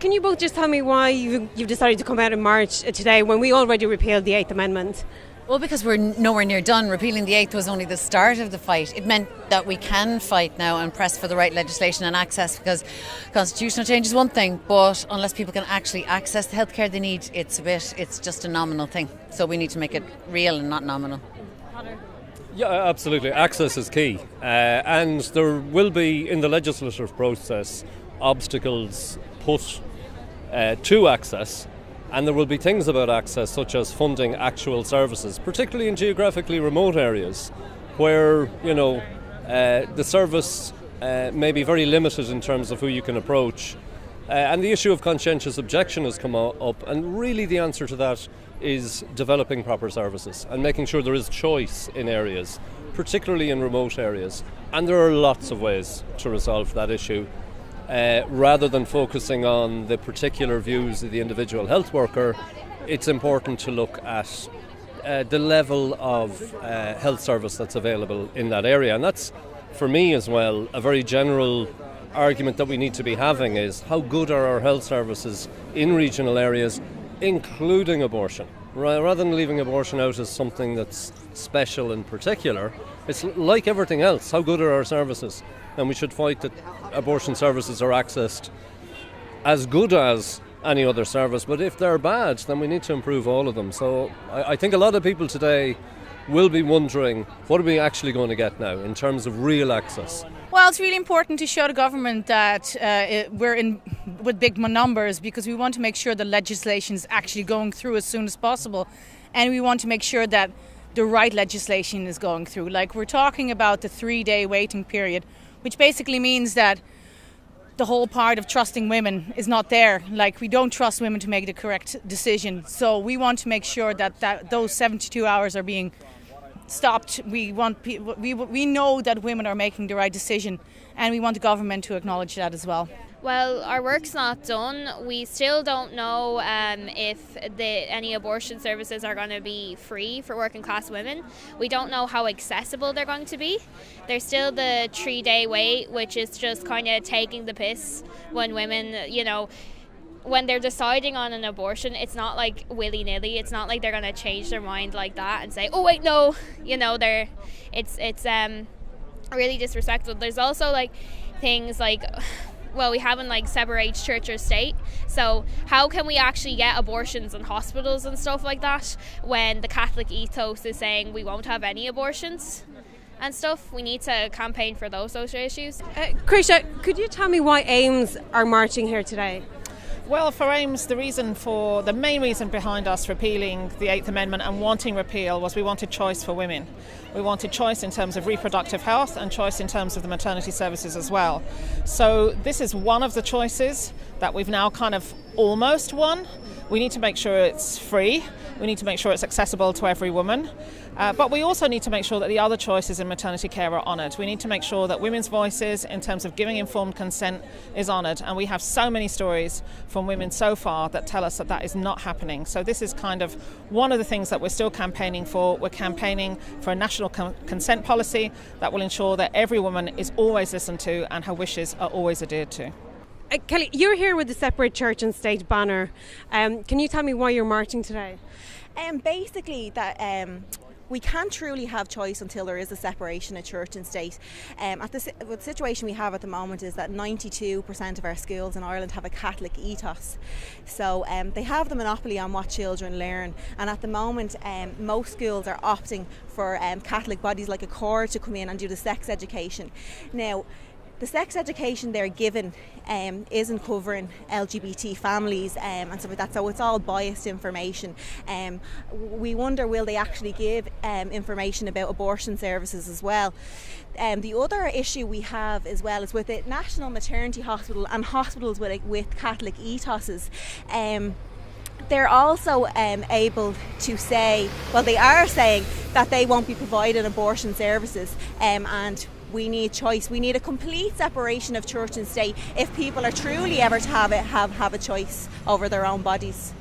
Can you both just tell me why you've decided to come out in March today when we already repealed the Eighth Amendment? Well, because we're nowhere near done. Repealing the Eighth was only the start of the fight. It meant that we can fight now and press for the right legislation and access, because constitutional change is one thing, but unless people can actually access the healthcare they need, it's just a nominal thing. So we need to make it real and not nominal. Yeah, absolutely. Access is key. And there will be, in the legislative process, obstacles put to access. And there will be things about access, such as funding actual services, particularly in geographically remote areas, where, the service may be very limited in terms of who you can approach. And the issue of conscientious objection has come up, and really the answer to that is developing proper services and making sure there is choice in areas, particularly in remote areas. And there are lots of ways to resolve that issue. Rather than focusing on the particular views of the individual health worker, it's important to look at the level of health service that's available in that area. And that's, for me as well, a very general argument that we need to be having is how good are our health services in regional areas, including abortion. Rather than leaving abortion out as something that's special and particular, it's like everything else. How good are our services? And we should fight that abortion services are accessed as good as any other service. But if they're bad, then we need to improve all of them. So I think a lot of people today will be wondering, what are we actually going to get now in terms of real access? Well, it's really important to show the government that we're in with big numbers, because we want to make sure the legislation is actually going through as soon as possible. And we want to make sure that the right legislation is going through. Like, we're talking about the 3-day waiting period, which basically means that the whole part of trusting women is not there. Like, we don't trust women to make the correct decision. So we want to make sure that those 72 hours are being stopped. We know that women are making the right decision, and we want the government to acknowledge that as well. Well, our work's not done. We still don't know if any abortion services are going to be free for working class women. We don't know how accessible they're going to be. There's still the 3-day wait, which is just kind of taking the piss when women, when they're deciding on an abortion, it's not like willy-nilly. It's not like they're going to change their mind like that and say, oh wait, no, it's really disrespectful. There's also things like, well, we haven't separated church or state. So how can we actually get abortions in hospitals and stuff like that when the Catholic ethos is saying we won't have any abortions and stuff? We need to campaign for those social issues. Krisha, could you tell me why AIMS are marching here today? Well, for AIMS, the main reason behind us repealing the Eighth Amendment and wanting repeal was we wanted choice for women. We wanted choice in terms of reproductive health and choice in terms of the maternity services as well. So this is one of the choices that we've now kind of almost won. We need to make sure it's free. We need to make sure it's accessible to every woman. But we also need to make sure that the other choices in maternity care are honoured. We need to make sure that women's voices in terms of giving informed consent is honoured. And we have so many stories from women so far that tell us that that is not happening. So this is kind of one of the things that we're still campaigning for. We're campaigning for a national consent policy that will ensure that every woman is always listened to and her wishes are always adhered to. Kelly, you're here with the Separate Church and State banner. Can you tell me why you're marching today? Basically, that we can't truly have choice until there is a separation of church and state. The situation we have at the moment is that 92% of our schools in Ireland have a Catholic ethos. So they have the monopoly on what children learn. And at the moment, most schools are opting for Catholic bodies like Accord to come in and do the sex education. Now, the sex education they're given isn't covering LGBT families and stuff like that, so it's all biased information. We wonder, will they actually give information about abortion services as well? The other issue we have as well is with the National Maternity Hospital and hospitals with Catholic ethoses. They're also able to say, well, they are saying that they won't be providing abortion services, and we need choice. We need a complete separation of church and state if people are truly ever to have a choice over their own bodies.